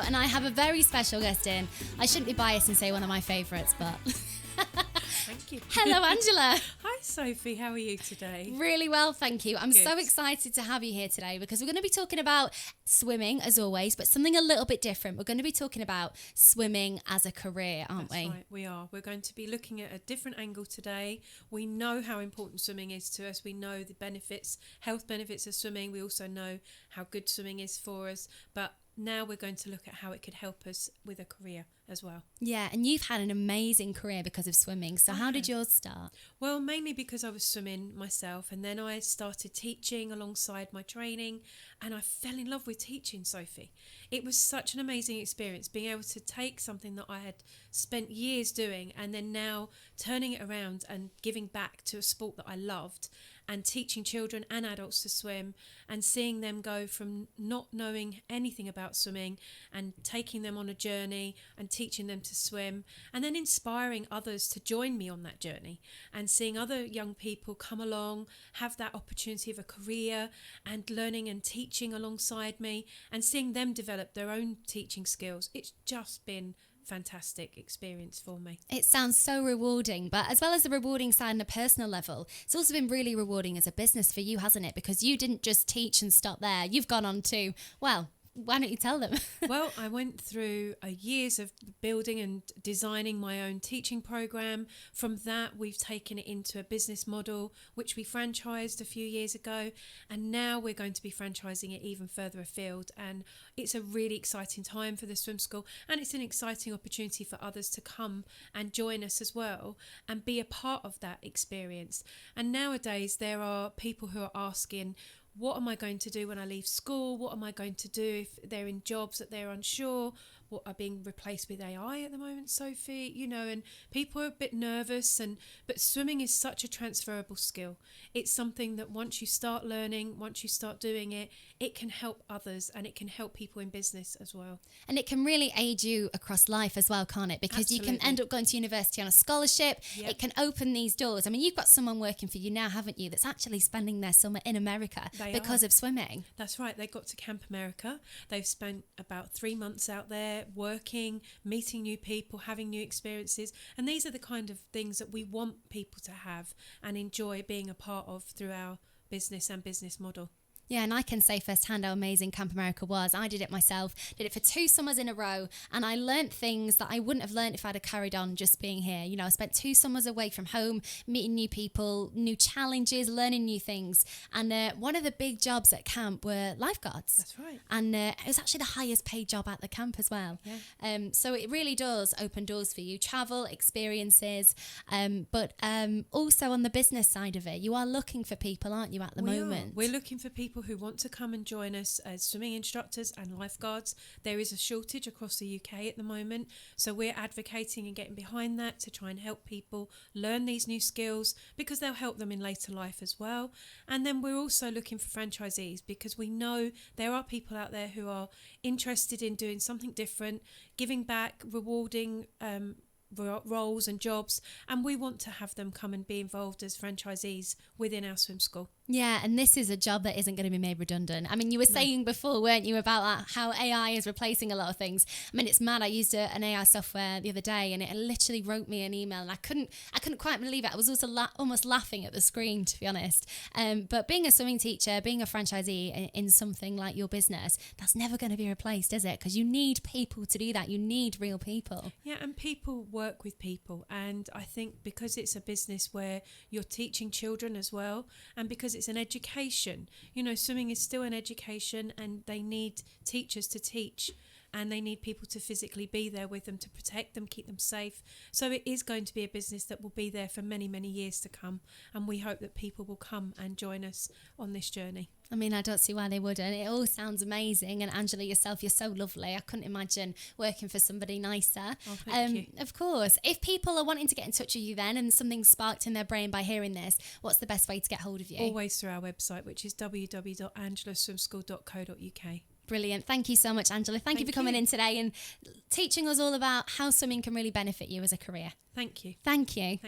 and I have a very special guest in. I shouldn't be biased and say one of my favourites, but... Thank you. Hello, Angela. Hi, Sophie. How are you today? Really well, thank you. I'm Good. so excited to have you here today because we're going to be talking about swimming, as always, but something a little bit different. We're going to be talking about swimming as a career, aren't we? That's right, we are. We're going to be looking at a different angle today. We know how important swimming is to us. We know the benefits, health benefits of swimming. We also know how good swimming is for us. But now we're going to look at how it could help us with a career as well. Yeah, and you've had an amazing career because of swimming. So how did yours start? Well, mainly because I was swimming myself, and then I started teaching alongside my training, and I fell in love with teaching, Sophie. It was such an amazing experience being able to take something that I had spent years doing and then now turning it around and giving back to a sport that I loved, and teaching children and adults to swim, and seeing them go from not knowing anything about swimming and taking them on a journey and teaching them to swim, and then inspiring others to join me on that journey, and seeing other young people come along, have that opportunity of a career and learning and teaching alongside me, and seeing them develop their own teaching skills. It's just been fantastic experience for me. It sounds so rewarding, but as well as the rewarding side on a personal level, it's also been really rewarding as a business for you, hasn't it? Because you didn't just teach and stop there. You've gone on to, well, why don't you tell them? Well, I went through years of building and designing my own teaching program. From that, we've taken it into a business model, which we franchised a few years ago. And now we're going to be franchising it even further afield. And it's a really exciting time for the swim school. And it's an exciting opportunity for others to come and join us as well and be a part of that experience. And nowadays, there are people who are asking, what am I going to do when I leave school? What am I going to do if they're in jobs that they're unsure? What are being replaced with AI at the moment, Sophie? You know, and people are a bit nervous, but swimming is such a transferable skill. It's something that once you start learning, once you start doing it, it can help others and it can help people in business as well. And it can really aid you across life as well, can't it? Because Absolutely. You can end up going to university on a scholarship. Yep. It can open these doors. I mean, you've got someone working for you now, haven't you, that's actually spending their summer in America because of swimming. That's right. They got to Camp America. They've spent about 3 months out there working, meeting new people, having new experiences. And these are the kind of things that we want people to have and enjoy being a part of through our business and business model. Yeah, and I can say firsthand how amazing Camp America was. I did it myself, did it for 2 summers in a row, and I learnt things that I wouldn't have learnt if I'd have carried on just being here. You know, I spent 2 summers away from home, meeting new people, new challenges, learning new things. And one of the big jobs at camp were lifeguards. That's right. And it was actually the highest paid job at the camp as well. Yeah. So it really does open doors for you, travel, experiences, but also on the business side of it, you are looking for people, aren't you, at the moment? We're looking for people who want to come and join us as swimming instructors and lifeguards. There is a shortage across the UK at the moment, so we're advocating and getting behind that to try and help people learn these new skills because they'll help them in later life as well. And then we're also looking for franchisees because we know there are people out there who are interested in doing something different, giving back, rewarding roles and jobs, and we want to have them come and be involved as franchisees within our swim school. Yeah, and this is a job that isn't going to be made redundant. I mean, you were saying before, weren't you, about how AI is replacing a lot of things. I mean, it's mad. I used an AI software the other day, and it literally wrote me an email, and I couldn't quite believe it. I was also almost laughing at the screen, to be honest. But being a swimming teacher, being a franchisee in something like your business, that's never going to be replaced, is it? Because you need people to do that. You need real people. Yeah, and people work with people, and I think because it's a business where you're teaching children as well, and because it's an education, you know, swimming is still an education, and they need teachers to teach, and they need people to physically be there with them to protect them, keep them safe. So it is going to be a business that will be there for many, many years to come, and we hope that people will come and join us on this journey. I mean, I don't see why they wouldn't. It all sounds amazing. And Angela, yourself, you're so lovely. I couldn't imagine working for somebody nicer. Oh, thank you. Of course. If people are wanting to get in touch with you then and something's sparked in their brain by hearing this, what's the best way to get hold of you? Always through our website, which is www.angelaswimschool.co.uk. Brilliant. Thank you so much, Angela. Thank you for coming in today and teaching us all about how swimming can really benefit you as a career. Thank you. Thank you.